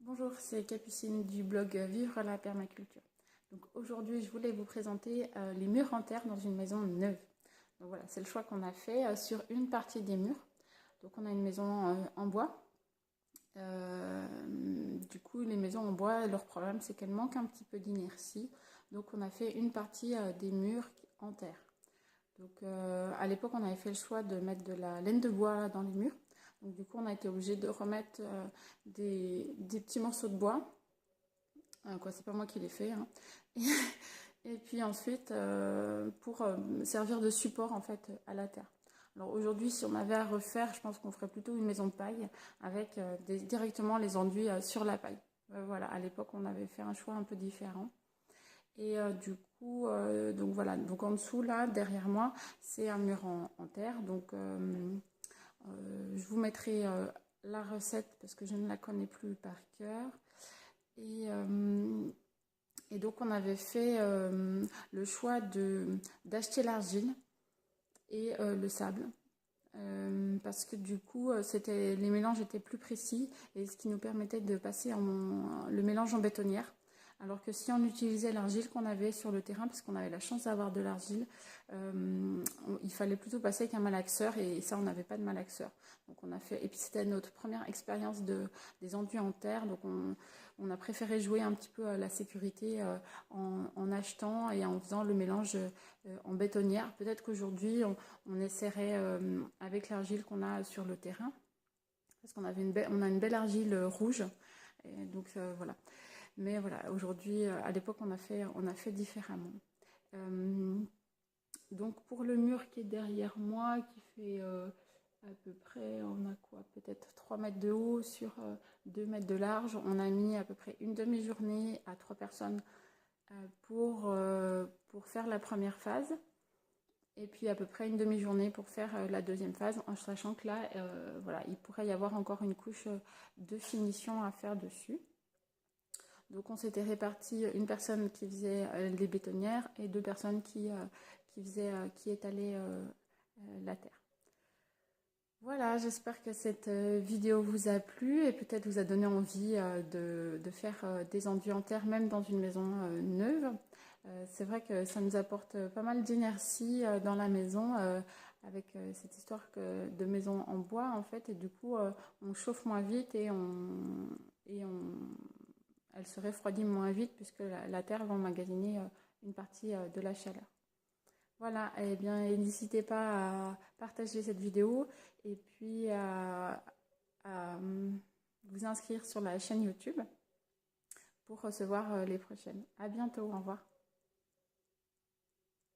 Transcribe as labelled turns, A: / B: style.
A: Bonjour, c'est Capucine du blog Vivre la permaculture. Donc aujourd'hui, je voulais vous présenter les murs en terre dans une maison neuve. Donc voilà, c'est le choix qu'on a fait sur une partie des murs. Donc on a une maison en bois. Du coup, les maisons en bois, leur problème, c'est qu'elles manquent un petit peu d'inertie. Donc on a fait une partie des murs en terre. Donc à l'époque, on avait fait le choix de mettre de la laine de bois dans les murs. Donc du coup, on a été obligé de remettre des petits morceaux de bois. C'est pas moi qui l'ai fait, hein. Et puis ensuite, pour servir de support en fait à la terre. Alors aujourd'hui, si on avait à refaire, je pense qu'on ferait plutôt une maison de paille avec directement les enduits sur la paille. Voilà, à l'époque, on avait fait un choix un peu différent. Et du coup, donc voilà, donc en dessous là, derrière moi, c'est un mur en terre. Donc je vous mettrai la recette parce que je ne la connais plus par cœur. Et, euh, et donc on avait fait le choix d'acheter l'argile et le sable. Parce que du coup, les mélanges étaient plus précis et ce qui nous permettait de passer le mélange en bétonnière. Alors que si on utilisait l'argile qu'on avait sur le terrain, parce qu'on avait la chance d'avoir de l'argile, il fallait plutôt passer avec un malaxeur et ça, on n'avait pas de malaxeur. Donc on a fait, et puis c'était notre première expérience des enduits en terre, donc on a préféré jouer un petit peu à la sécurité en achetant et en faisant le mélange en bétonnière. Peut-être qu'aujourd'hui, on essaierait avec l'argile qu'on a sur le terrain, parce qu'on on a une belle argile rouge, et donc voilà. Mais voilà, aujourd'hui, à l'époque, on a fait différemment. Euh, donc pour le mur qui est derrière moi, qui fait à peu près, on a quoi, peut-être 3 mètres de haut sur 2 mètres de large, on a mis à peu près une demi-journée à 3 personnes pour faire la première phase. Et puis à peu près une demi-journée pour faire la deuxième phase, en sachant que là, voilà, il pourrait y avoir encore une couche de finition à faire dessus. Donc on s'était réparti une personne qui faisait les bétonnières et deux personnes qui étalaient la terre. Voilà, j'espère que cette vidéo vous a plu et peut-être vous a donné envie de faire des enduits en terre, même dans une maison neuve. C'est vrai que ça nous apporte pas mal d'énergie dans la maison avec cette histoire de maison en bois en fait. Et du coup, on chauffe moins vite elle se refroidit moins vite puisque la terre va emmagasiner une partie de la chaleur. Voilà, et bien n'hésitez pas à partager cette vidéo et puis à vous inscrire sur la chaîne YouTube pour recevoir les prochaines. À bientôt, au revoir.